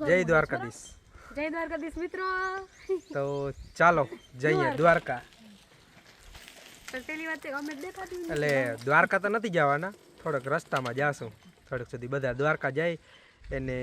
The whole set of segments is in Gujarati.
જય દ્વારકાધીશ. જય દ્વારકાધીશ મિત્રો. તો ચાલો જઈએ દ્વારકા. પેલી વાત અમે દેખાતી એટલે દ્વારકા તો નથી જવાના, થોડોક રસ્તામાં જાશું. થોડોક સુધી બધા દ્વારકા જાય એને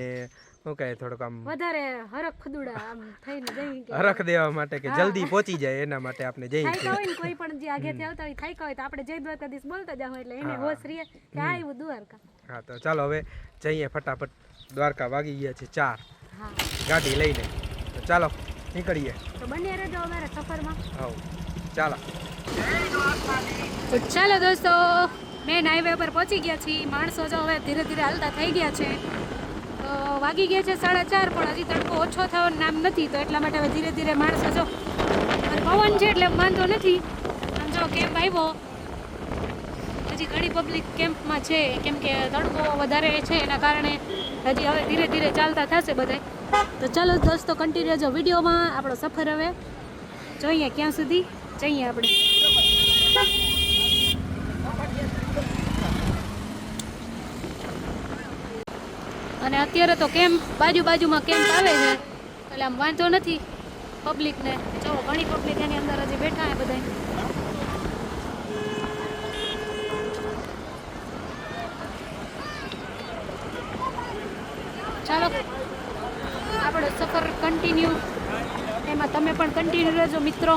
શું કહે, થોડોક આમ વધારે હરખ ખદુડા આમ થઈને જઈ કે હરખ દેવા માટે કે જલ્દી પહોંચી જાય એના માટે આપણે જઈએ થાય હોય ને કોઈ પણ જે આગેથી આવતા હોય થાય હોય તો આપણે જય દ્વારકાધીશ બોલતા જાવ એટલે એને હોશ રહે કે આવ્યું દ્વારકા. હા તો ચાલો હવે જઈએ ફટાફટ. દ્વારકા વાગી ગયા છે 4 હા ગાડી લઈને. તો ચાલો નીકળીએ. તો બને રહેજો અમારા સફરમાં. હા ચાલો. તો ચાલો દોસ્તો, મેન હાઈવે પર પહોંચી ગયા છીએ. માણસો જો હવે ધીરે ધીરે હાલતા થઈ ગયા છે. તો વાગી ગયા છે 4:30, પણ હજી તડકો ઓછો થવાનું નામ નથી. તો એટલા માટે હવે ધીરે ધીરે માણસો જો પવન છે એટલે વાંધો નથી. આમ જો કેમ્પ આવ્યો, હજી ઘણી પબ્લિક કેમ્પમાં છે કેમ કે તડકો વધારે છે એના કારણે હજી હવે ધીરે ધીરે ચાલતા થશે બધા. તો ચાલો દોસ્તો કન્ટિન્યુ રહેજો વિડીયોમાં. આપણો સફર હવે જોઈએ ક્યાં સુધી જઈએ આપણે. અને અત્યારે તો કેમ્પ બાજુમાં કેમ્પ આવે છે એટલે આમ વાંધો નથી પબ્લિકને. જો ઘણી પબ્લિક એની અંદર હજી બેઠા છે બધા. ચાલો આપણો સફર કન્ટિન્યુ, એમાં તમે પણ કન્ટિન્યુ રહેજો મિત્રો.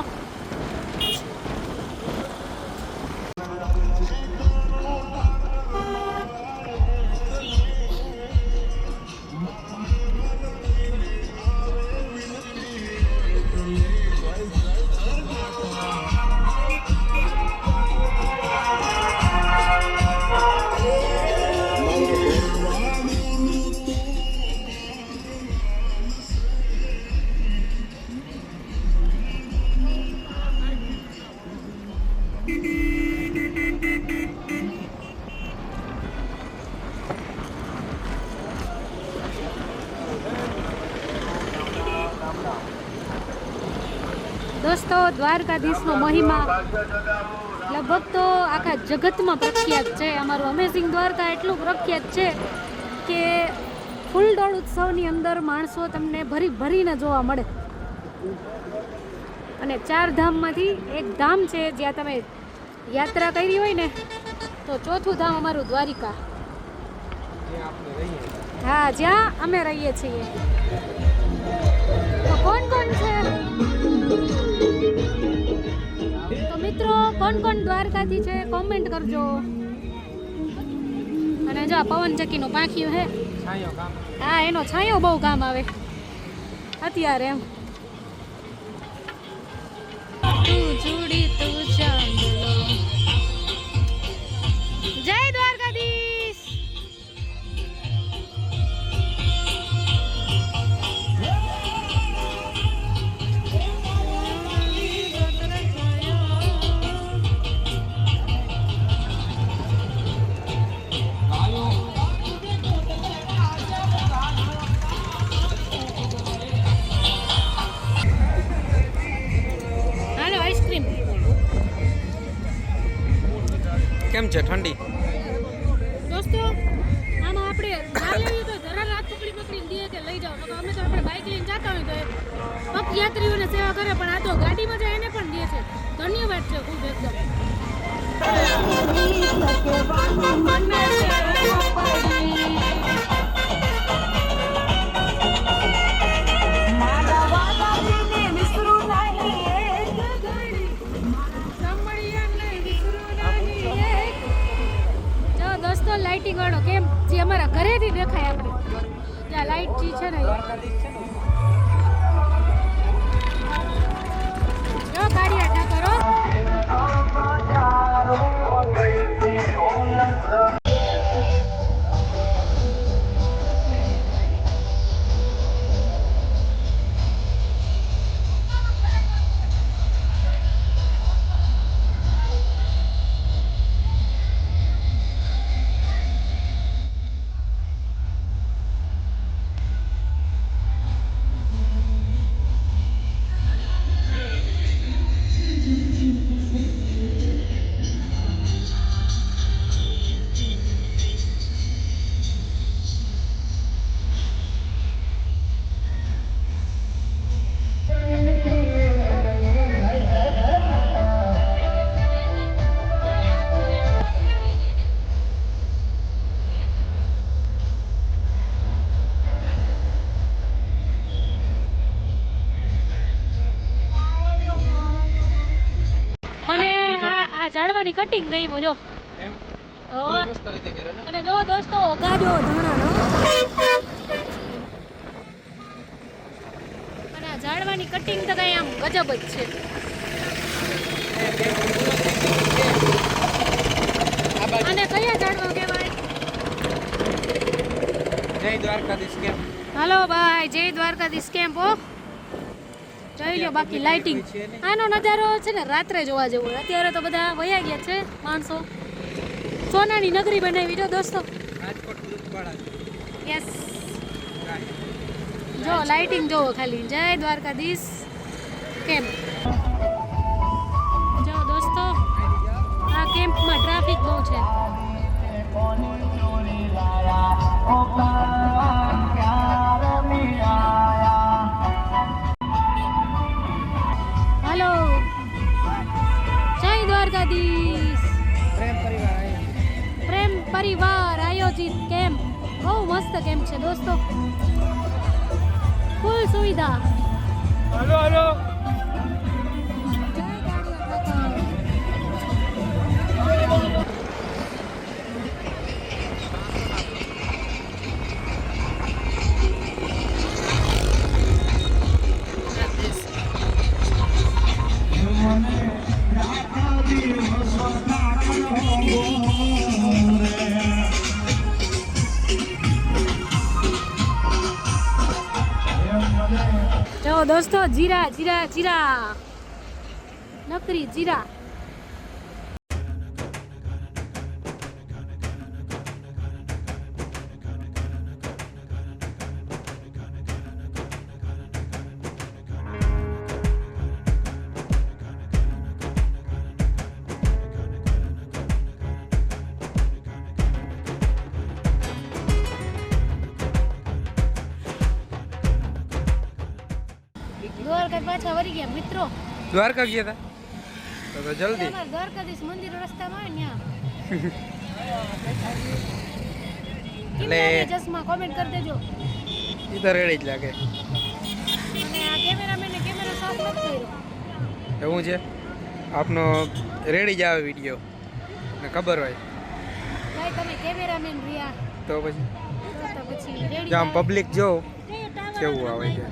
દોસ્તો દ્વારકાધીશનો મહિમા લગભગ તો આખા જગતમાં પ્રખ્યાત છે. અમારું અમેઝિંગ દ્વારકા એટલું પ્રખ્યાત છે કે ફૂલડોળ ઉત્સવની અંદર માણસો તમને ભરીને જોવા મળે. અને 4 ધામમાંથી એક ધામ છે જ્યાં તમે યાત્રા કરી હોય ને, તો 4થું ધામ અમારું દ્વારિકા. હા, જ્યાં અમે રહીએ છીએ. તો કોણ છે તો મિત્રો, કોણ દ્વારકાથી છે કોમેન્ટ કરજો. અને જો પવન ચક્કીનું પાંખિયું હે, હા એનો છાંયો બહુ કામ આવે અત્યારે એમ. જય દ્વારકાધીશ. કેમ છે ઠંડી દોસ્તો? આમાં આપણે બહાર લઈએ તો જરા રાત પકડીને દે કે લઈ જાઓ. તો અમે તો આપણે બાઇક લઈને જતા હોય તો પગયાત્રીઓને સેવા કરે, પણ આ તો ગાડીમાં જાય એને પણ દે છે. ધન્યવાદ છે ખૂબ એકદમ. લાઇટિંગ વાળો કેમ જે અમારા ઘરેથી દેખાય, આપણે ત્યાં લાઇટ જે છે ને જો કાઢિયા ઠાકરો. ઝાડવાની કટિંગ ગઈ જો એમ હવે મસ્ત રીતે કરે ને અને જો દોસ્તો ગાજો ધાણાનો અને આ ઝાડવાની કટિંગ તો કઈ આમ ગજબ જ છે અને કયા ઝાડવા કહેવાય જય દ્વારકાધીશ કેમ હાલો ભાઈ જય દ્વારકાધીશ કેમ્પ હો જોઈ લો બાકી લાઇટિંગ આનો નજારો છે ને રાત્રે જોવા જેવો અત્યારે તો બધા વયા ગયા છે માણસો સોનાની નગરી બનાવી જો દોસ્તો રાજકોટ દૂધવાળા યસ જો લાઇટિંગ જોવો ખાલી જય દ્વારકાધીશ કેમ્પ જો દોસ્તો આ કેમ્પમાં ટ્રાફિક બહુ છે હાલો જય દ્વારકાધીશ પ્રેમ પરિવાર આયોજિત કેમ્પ બહુ મસ્ત કેમ્પ છે દોસ્તો ફૂલ સુવિધા હાલો હાલો જો દોસ્તો જીરા જીરા જીરા નકરી જીરા દ્વારકા પાછા વળી ગયા મિત્રો દ્વારકા ગયા હતા તો જલ્દી અમાર દ્વારકાધીશ મંદિર રસ્તામાં આવે એટલે ત્યાં ચશ્મા કોમેન્ટ કરી દેજો ઈ તો રેડી જ લાગે અને આ કેમેરામેને કેમેરા સાફ નથી કર્યો એવું છે આપનો રેડી જ આવે વિડીયો ને ખબર હોય ભાઈ તમે કેમેરામેન રહ્યા તો પછી તો પછી રેડી જામ પબ્લિક જો કેવું આવે છે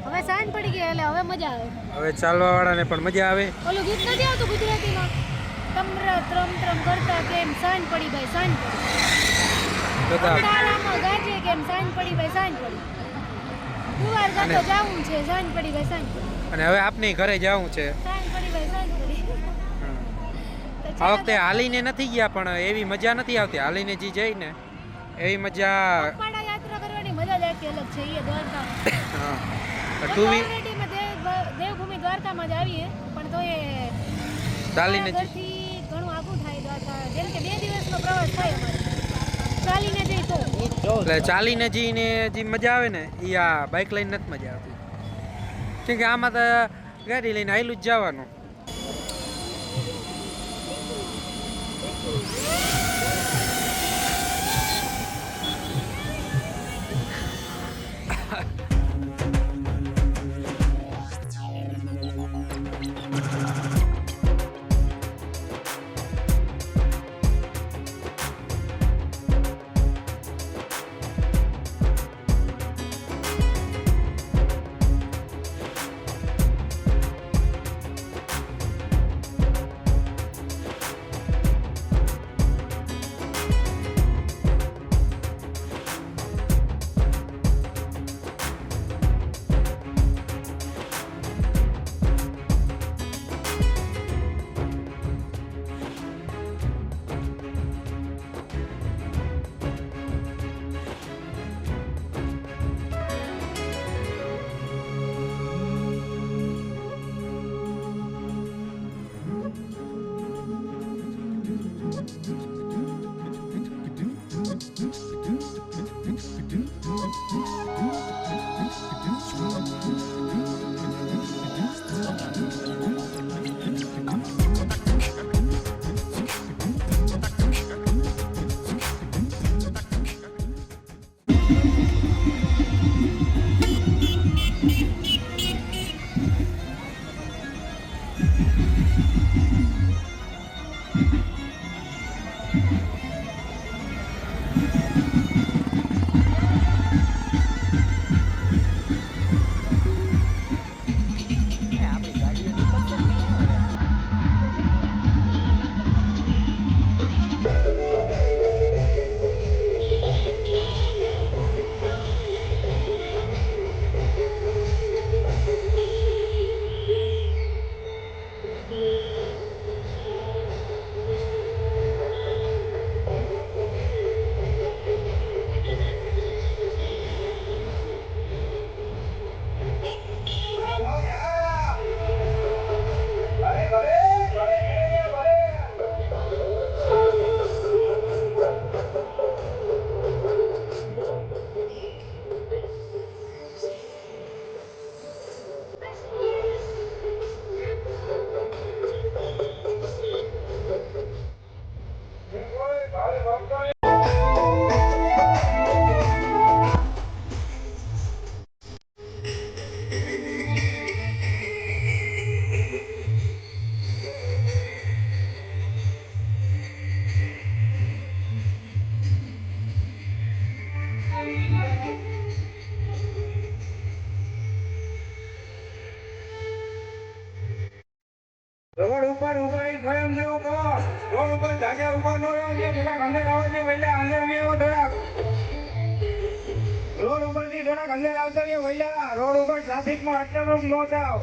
હવે સાંજ પડી ગઈ એટલે હવે મજા આવે હવે ચાલવા વાળાને પણ મજા આવે ઓલું ગીત નથી આવતું ગુજરાતીમાં તમર ત્રમ ત્રમ કરતા કેમ સાંજ પડી ભાઈ સાંજ પડી બધા તારામાં ગાજે કેમ સાંજ પડી ભાઈ સાંજ પડી કુવાર ગાતો જાવું છે સાંજ પડી ભાઈ સાંજ પડી અને હવે આપને ઘરે જવું છે સાંજ પડી ભાઈ સાંજ પડી આ વખતે હાલીને નથી ગયા પણ એવી મજા નથી આવતી હાલીને જે જઈને એવી મજા પગપાળા યાત્રા કરવાની મજા જ આખી અલગ છે એ દ્વારકા હા ટુ વી દેવભૂમિ દ્વારકામાં જ આવીએ પણ તો એ ચાલીને જ ઘરથી ઘણું આગું થાય દ્વારકા જેમ કે 2 દિવસનો પ્રવાસ થાય અમારે ચાલીને જઈ તો એટલે ચાલીને જઈને જે મજા આવે ને એ આ બાઇક લઈને નથી મજા આવતી કેમ કે આમાં તો ગાડી લઈને આયલું જ જવાનું ઉપર ધાજા ઉભા ન રહ્યો છે થોડાક અંદર આવો છે વહેલા અંદર બી આવો થોડાક રોડ ઉપરથી થોડાક અંદર આવતા રહ્યો વહેલા રોડ ઉપર ટ્રાફિકમાં અટકવાનું ન થાવ